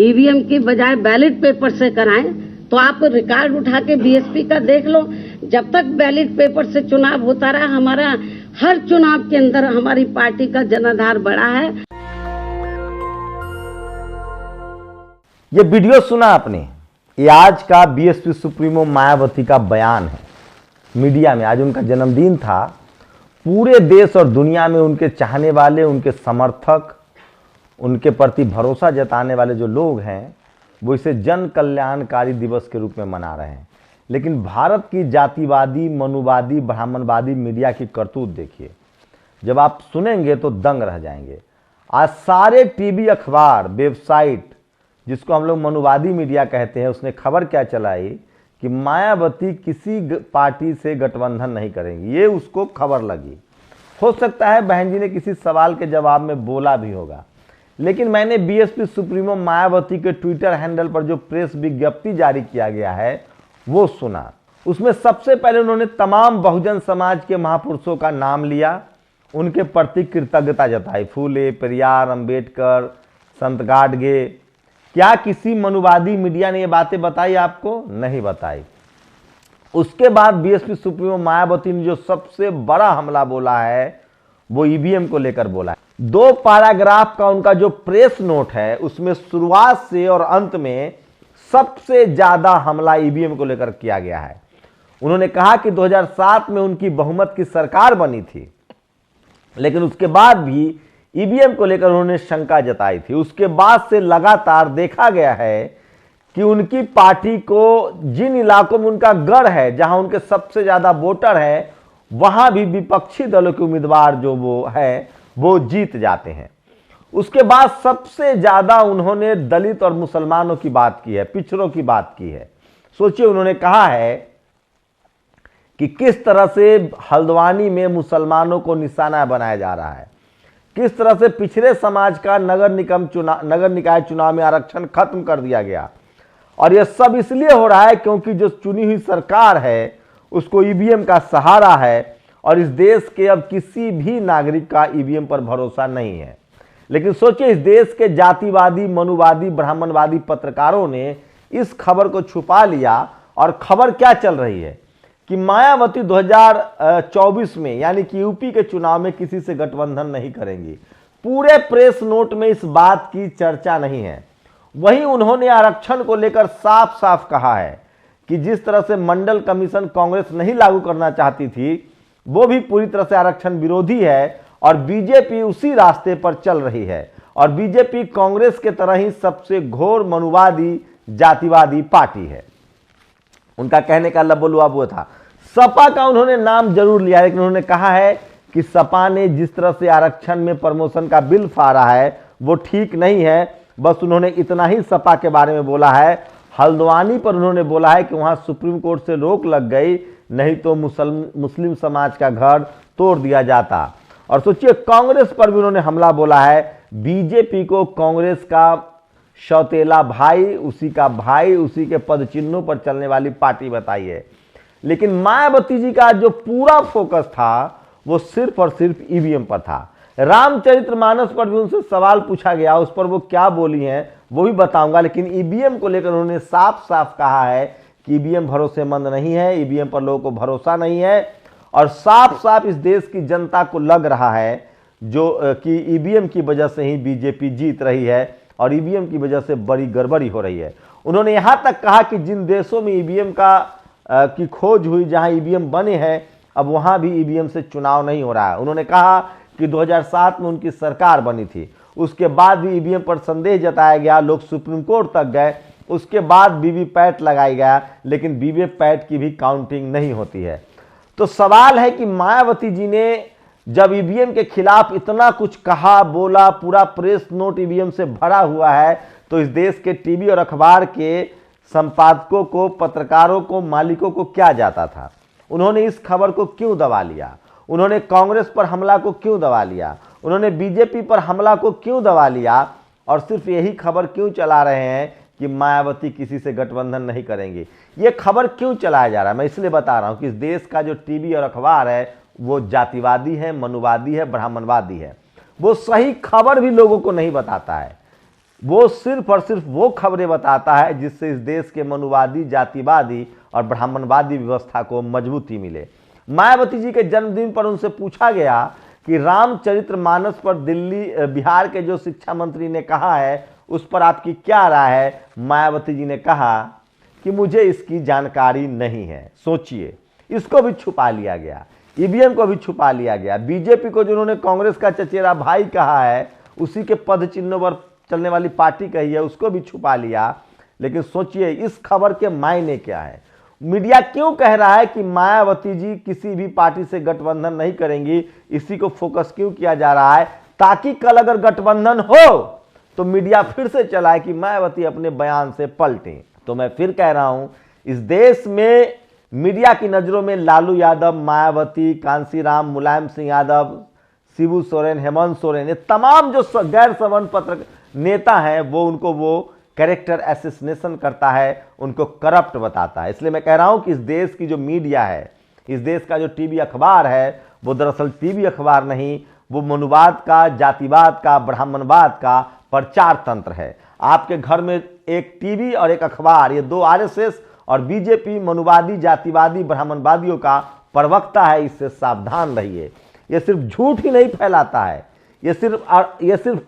EVM की बजाय ballot paper से कराएं। तो आप रिकॉर्ड उठा के बीएसपी का देख लो, जब तक बैलेट पेपर से चुनाव होता रहा, हमारा हर चुनाव के अंदर हमारी पार्टी का जनाधार बढ़ा है। ये वीडियो सुना आपने, ये आज का बीएसपी सुप्रीमो मायावती का बयान है मीडिया में। आज उनका जन्मदिन था। पूरे देश और दुनिया में उनके चाहने वाले, उनके समर्थक, उनके प्रति भरोसा जताने वाले जो लोग हैं वो इसे जन कल्याणकारी दिवस के रूप में मना रहे हैं। लेकिन भारत की जातिवादी, मनुवादी, ब्राह्मणवादी मीडिया की करतूत देखिए। जब आप सुनेंगे तो दंग रह जाएंगे। आज सारे टीवी, अखबार, वेबसाइट, जिसको हम लोग मनुवादी मीडिया कहते हैं, उसने खबर क्या चलाई कि मायावती किसी पार्टी से गठबंधन नहीं करेंगी। ये उसको खबर लगी। हो सकता है बहन जी ने किसी सवाल के जवाब में बोला भी होगा, लेकिन मैंने बीएसपी सुप्रीमो मायावती के ट्विटर हैंडल पर जो प्रेस विज्ञप्ति जारी किया गया है वो सुना। उसमें सबसे पहले उन्होंने तमाम बहुजन समाज के महापुरुषों का नाम लिया, उनके प्रति कृतज्ञता जताई। फूले, पेरियार, अंबेडकर, संत गाडगे। क्या किसी मनुवादी मीडिया ने ये बातें बताई आपको? नहीं बताई। उसके बाद बीएसपी सुप्रीमो मायावती ने जो सबसे बड़ा हमला बोला है वो ईवीएम को लेकर बोला है। 2 पैराग्राफ का उनका जो प्रेस नोट है उसमें शुरुआत से और अंत में सबसे ज्यादा हमला ईवीएम को लेकर किया गया है। उन्होंने कहा कि 2007 में उनकी बहुमत की सरकार बनी थी, लेकिन उसके बाद भी ईवीएम को लेकर उन्होंने शंका जताई थी। उसके बाद से लगातार देखा गया है कि उनकी पार्टी को जिन इलाकों में उनका गढ़ है, जहां उनके सबसे ज्यादा वोटर है, वहां भी विपक्षी दलों के उम्मीदवार जो वो है वो जीत जाते हैं। उसके बाद सबसे ज्यादा उन्होंने दलित और मुसलमानों की बात की है, पिछड़ों की बात की है। सोचिए, उन्होंने कहा है कि किस तरह से हल्द्वानी में मुसलमानों को निशाना बनाया जा रहा है, किस तरह से पिछड़े समाज का नगर निकाय चुनाव में आरक्षण खत्म कर दिया गया। और यह सब इसलिए हो रहा है क्योंकि जो चुनी हुई सरकार है उसको ईवीएम का सहारा है और इस देश के अब किसी भी नागरिक का ईवीएम पर भरोसा नहीं है। लेकिन सोचिए, इस देश के जातिवादी, मनुवादी, ब्राह्मणवादी पत्रकारों ने इस खबर को छुपा लिया। और खबर क्या चल रही है कि मायावती 2024 में यानी कि यूपी के चुनाव में किसी से गठबंधन नहीं करेंगी। पूरे प्रेस नोट में इस बात की चर्चा नहीं है। वहीं उन्होंने आरक्षण को लेकर साफ साफ कहा है कि जिस तरह से मंडल कमीशन कांग्रेस नहीं लागू करना चाहती थी, वो भी पूरी तरह से आरक्षण विरोधी है और बीजेपी उसी रास्ते पर चल रही है। और बीजेपी कांग्रेस के तरह ही सबसे घोर मनुवादी, जातिवादी पार्टी है। उनका कहने का लबोलुआब वो था। सपा का उन्होंने नाम जरूर लिया, लेकिन उन्होंने कहा है कि सपा ने जिस तरह से आरक्षण में प्रमोशन का बिल फाड़ा है वो ठीक नहीं है। बस उन्होंने इतना ही सपा के बारे में बोला है। हल्द्वानी पर उन्होंने बोला है कि वहां सुप्रीम कोर्ट से रोक लग गई, नहीं तो मुस्लिम समाज का घर तोड़ दिया जाता। और सोचिए, कांग्रेस पर भी उन्होंने हमला बोला है। बीजेपी को कांग्रेस का सौतेला भाई, उसी का भाई, उसी के पद चिन्हों पर चलने वाली पार्टी बताई है। लेकिन मायावती जी का जो पूरा फोकस था वो सिर्फ और सिर्फ ईवीएम पर था। रामचरितमानस पर भी उनसे सवाल पूछा गया, उस पर वो क्या बोली हैं वो भी बताऊंगा। लेकिन ईवीएम को लेकर उन्होंने साफ साफ कहा है कि ईवीएम भरोसेमंद नहीं है, ईवीएम पर लोगों को भरोसा नहीं है। और साफ साफ इस देश की जनता को लग रहा है जो कि ईवीएम की वजह से ही बीजेपी जीत रही है और ईवीएम की वजह से बड़ी गड़बड़ी हो रही है। उन्होंने यहां तक कहा कि जिन देशों में ईवीएम की खोज हुई, जहां ईवीएम बने हैं, अब वहां भी ईवीएम से चुनाव नहीं हो रहा है। उन्होंने कहा कि 2007 में उनकी सरकार बनी थी, उसके बाद भी ईवीएम पर संदेह जताया गया, लोग सुप्रीम कोर्ट तक गए, उसके बाद वीवीपैट लगाई गया, लेकिन वीवीपैट की भी काउंटिंग नहीं होती है। तो सवाल है कि मायावती जी ने जब ईवीएम के खिलाफ इतना कुछ कहा, बोला, पूरा प्रेस नोट ईवीएम से भरा हुआ है, तो इस देश के टीवी और अखबार के संपादकों को, पत्रकारों को, मालिकों को क्या जाता था? उन्होंने इस खबर को क्यों दबा लिया? उन्होंने कांग्रेस पर हमला को क्यों दबा लिया? उन्होंने बीजेपी पर हमला को क्यों दबा लिया? और सिर्फ यही खबर क्यों चला रहे हैं कि मायावती किसी से गठबंधन नहीं करेंगी? ये खबर क्यों चलाया जा रहा है? मैं इसलिए बता रहा हूं कि इस देश का जो टीवी और अखबार है वो जातिवादी है, मनुवादी है, ब्राह्मणवादी है। वो सही खबर भी लोगों को नहीं बताता है। वो सिर्फ और सिर्फ वो खबरें बताता है जिससे इस देश के मनुवादी, जातिवादी और ब्राह्मणवादी व्यवस्था को मजबूती मिले। मायावती जी के जन्मदिन पर उनसे पूछा गया कि रामचरितमानस पर बिहार के जो शिक्षा मंत्री ने कहा है उस पर आपकी क्या राय है। मायावती जी ने कहा कि मुझे इसकी जानकारी नहीं है। सोचिए, इसको भी छुपा लिया गया, ईवीएम को भी छुपा लिया गया, बीजेपी को जिन्होंने कांग्रेस का चचेरा भाई कहा है, उसी के पद चिन्हों पर चलने वाली पार्टी कही है, उसको भी छुपा लिया। लेकिन सोचिए इस खबर के मायने क्या है। मीडिया क्यों कह रहा है कि मायावती जी किसी भी पार्टी से गठबंधन नहीं करेंगी, इसी को फोकस क्यों किया जा रहा है, ताकि कल अगर गठबंधन हो तो मीडिया फिर से चलाए कि मायावती अपने बयान से पलटें। तो मैं फिर कह रहा हूं, इस देश में मीडिया की नजरों में लालू यादव, मायावती, कांसीराम, मुलायम सिंह यादव, शिबू सोरेन, हेमंत सोरेन, ये तमाम जो गैर सवर्ण पत्रकार नेता हैं वो कैरेक्टर एसेसिनेशन करता है, उनको करप्ट बताता है। इसलिए मैं कह रहा हूं कि इस देश की जो मीडिया है, इस देश का जो टीवी अखबार है, वो दरअसल टीवी अखबार नहीं, वो मनुवाद का, जातिवाद का, ब्राह्मणवाद का प्रचार तंत्र है। आपके घर में एक टीवी और एक अखबार, ये दो आरएसएस और बीजेपी मनुवादी, जातिवादी, ब्राह्मणवादियों का प्रवक्ता है। इससे सावधान रहिए। ये सिर्फ झूठ ही नहीं फैलाता है, ये सिर्फ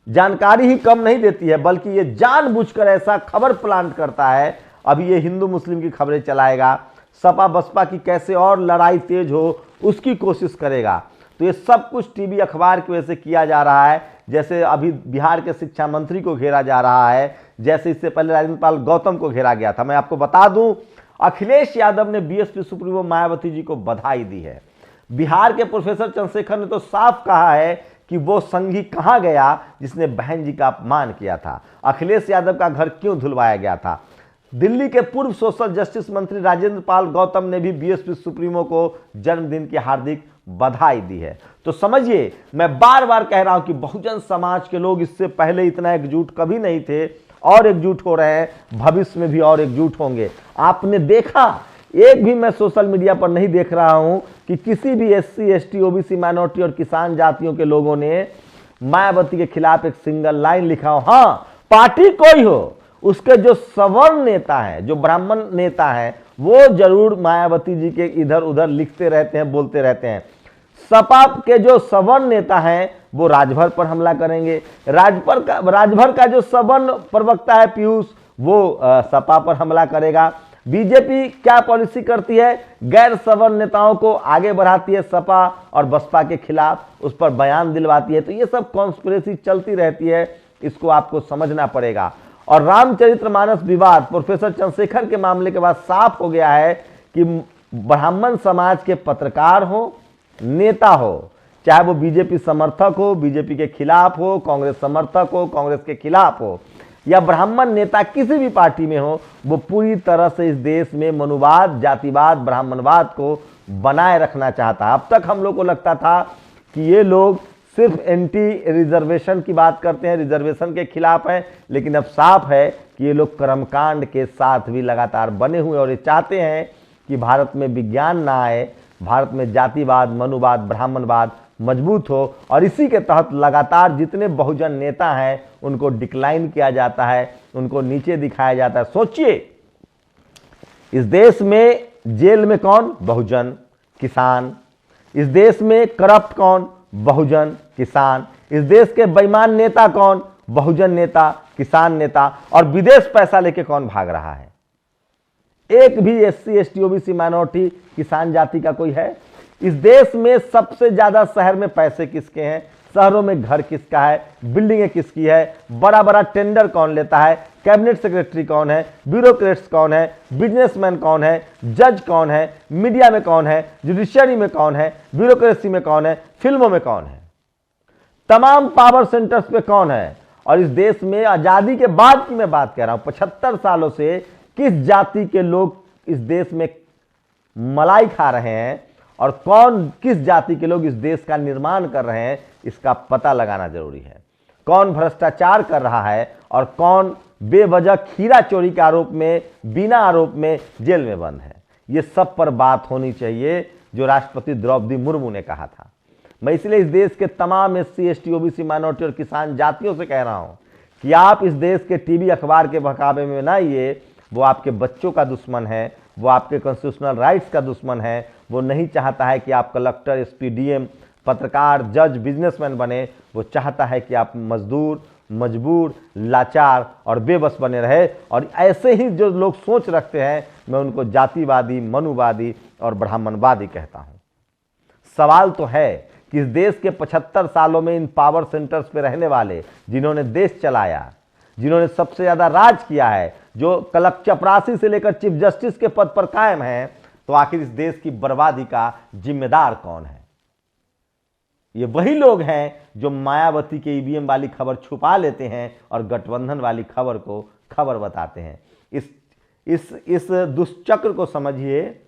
जानकारी ही कम नहीं देती है, बल्कि ये जानबूझकर ऐसा खबर प्लांट करता है। अभी ये हिंदू मुस्लिम की खबरें चलाएगा, सपा बसपा की कैसे और लड़ाई तेज हो उसकी कोशिश करेगा। तो ये सब कुछ टीवी अखबार की वजह से किया जा रहा है। जैसे अभी बिहार के शिक्षा मंत्री को घेरा जा रहा है, जैसे इससे पहले राजेंद्र गौतम को घेरा गया था। मैं आपको बता दूं, अखिलेश यादव ने बीएसपी सुप्रीमो मायावती जी को बधाई दी है। बिहार के प्रोफेसर चंद्रशेखर ने तो साफ कहा है कि वो संघी कहां गया जिसने बहन जी का अपमान किया था, अखिलेश यादव का घर क्यों धुलवाया गया था। दिल्ली के पूर्व सोशल जस्टिस मंत्री राजेंद्र पाल गौतम ने भी बीएसपी सुप्रीमो को जन्मदिन की हार्दिक बधाई दी है। तो समझिए, मैं बार बार कह रहा हूं कि बहुजन समाज के लोग इससे पहले इतना एकजुट कभी नहीं थे और एकजुट हो रहे हैं, भविष्य में भी और एकजुट होंगे। आपने देखा, एक भी मैं सोशल मीडिया पर नहीं देख रहा हूं कि किसी भी एससी, एसटी, ओबीसी, माइनॉरिटी और किसान जातियों के लोगों ने मायावती के खिलाफ एक सिंगल लाइन लिखा हो। हाँ, पार्टी कोई हो, उसके जो सवर्ण नेता हैं, जो ब्राह्मण नेता हैं, वो जरूर मायावती जी के इधर उधर लिखते रहते हैं, बोलते रहते हैं। सपा के जो सवर्ण नेता हैं वो राजभर पर हमला करेंगे। राजभर का जो सवर्ण प्रवक्ता है पीयूष, वो सपा पर हमला करेगा। बीजेपी क्या पॉलिसी करती है, गैर सवर्ण नेताओं को आगे बढ़ाती है सपा और बसपा के खिलाफ, उस पर बयान दिलवाती है। तो ये सब कॉन्स्पिरेसी चलती रहती है, इसको आपको समझना पड़ेगा। और रामचरितमानस विवाद, प्रोफेसर चंद्रशेखर के मामले के बाद साफ हो गया है कि ब्राह्मण समाज के पत्रकार हो, नेता हो, चाहे वो बीजेपी समर्थक हो, बीजेपी के खिलाफ हो, कांग्रेस समर्थक हो, कांग्रेस के खिलाफ हो, या ब्राह्मण नेता किसी भी पार्टी में हो, वो पूरी तरह से इस देश में मनुवाद, जातिवाद, ब्राह्मणवाद को बनाए रखना चाहता है। अब तक हम लोग को लगता था कि ये लोग सिर्फ एंटी रिजर्वेशन की बात करते हैं, रिजर्वेशन के खिलाफ हैं, लेकिन अब साफ है कि ये लोग कर्मकांड के साथ भी लगातार बने हुए और ये चाहते हैं कि भारत में विज्ञान ना आए, भारत में जातिवाद, मनुवाद, ब्राह्मणवाद मजबूत हो। और इसी के तहत लगातार जितने बहुजन नेता हैं उनको डिक्लाइन किया जाता है, उनको नीचे दिखाया जाता है। सोचिए, इस देश में जेल में कौन? बहुजन, किसान। इस देश में करप्ट कौन? बहुजन, किसान। इस देश के बेईमान नेता कौन? बहुजन नेता, किसान नेता। और विदेश पैसा लेके कौन भाग रहा है? एक भी एससी, एसटी, ओबीसी, माइनॉरिटी, किसान जाति का कोई है? इस देश में सबसे ज्यादा शहर में पैसे किसके हैं? शहरों में घर किसका है? बिल्डिंगें किसकी है? बड़ा बड़ा टेंडर कौन लेता है? कैबिनेट सेक्रेटरी कौन है? ब्यूरोक्रेट्स कौन है? बिजनेसमैन कौन है? जज कौन है? मीडिया में कौन है? जुडिशियरी में कौन है? ब्यूरोक्रेसी में कौन है? फिल्मों में कौन है? तमाम पावर सेंटर्स पे कौन है? और इस देश में आजादी के बाद की मैं बात कर रहा हूं, 75 सालों से किस जाति के लोग इस देश में मलाई खा रहे हैं और कौन, किस जाति के लोग इस देश का निर्माण कर रहे हैं, इसका पता लगाना जरूरी है। कौन भ्रष्टाचार कर रहा है और कौन बेवजह खीरा चोरी के आरोप में, बिना आरोप में जेल में बंद है। ये सब पर बात होनी चाहिए, जो राष्ट्रपति द्रौपदी मुर्मू ने कहा था। मैं इसलिए इस देश के तमाम एससी, एसटी, ओबीसी, माइनॉरिटी और किसान जातियों से कह रहा हूं कि आप इस देश के टीवी अखबार के बहकावे में ना आइए। वो आपके बच्चों का दुश्मन है, वो आपके कॉन्स्टिट्यूशनल राइट्स का दुश्मन है। वो नहीं चाहता है कि आप कलेक्टर, एसपी, डीएम, पत्रकार, जज, बिजनेसमैन बने। वो चाहता है कि आप मजदूर, मजबूर, लाचार और बेबस बने रहे। और ऐसे ही जो लोग सोच रखते हैं, मैं उनको जातिवादी, मनुवादी और ब्राह्मणवादी कहता हूं। सवाल तो है कि इस देश के 75 सालों में इन पावर सेंटर्स पे रहने वाले, जिन्होंने देश चलाया, जिन्होंने सबसे ज्यादा राज किया है, जो चपरासी से लेकर चीफ जस्टिस के पद पर कायम हैं, तो आखिर इस देश की बर्बादी का जिम्मेदार कौन है? ये वही लोग हैं जो मायावती के ईवीएम वाली खबर छुपा लेते हैं और गठबंधन वाली खबर को खबर बताते हैं। इस दुष्चक्र को समझिए,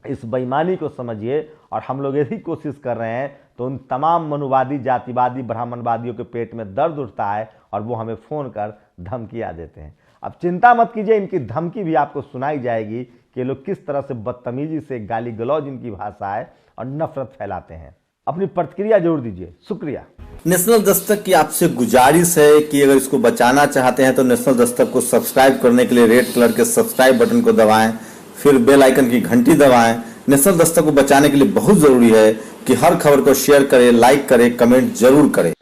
इस बेईमानी को समझिए। और हम लोग यही कोशिश कर रहे हैं, तो उन तमाम मनुवादी, जातिवादी, ब्राह्मणवादियों के पेट में दर्द उठता है और वो हमें फोन कर धमकियां देते हैं। अब चिंता मत कीजिए, इनकी धमकी भी आपको सुनाई जाएगी कि लोग किस तरह से बदतमीजी से, गाली गलौज इनकी भाषा है, और नफरत फैलाते हैं। अपनी प्रतिक्रिया जरूर दीजिए। शुक्रिया। नेशनल दस्तक की आपसे गुजारिश है कि अगर इसको बचाना चाहते हैं तो नेशनल दस्तक को सब्सक्राइब करने के लिए रेड कलर के सब्सक्राइब बटन को दबाएं, फिर बेल आइकन की घंटी दबाएं। नेशनल दस्तक को बचाने के लिए बहुत जरूरी है कि हर खबर को शेयर करें, लाइक करें, कमेंट जरूर करें।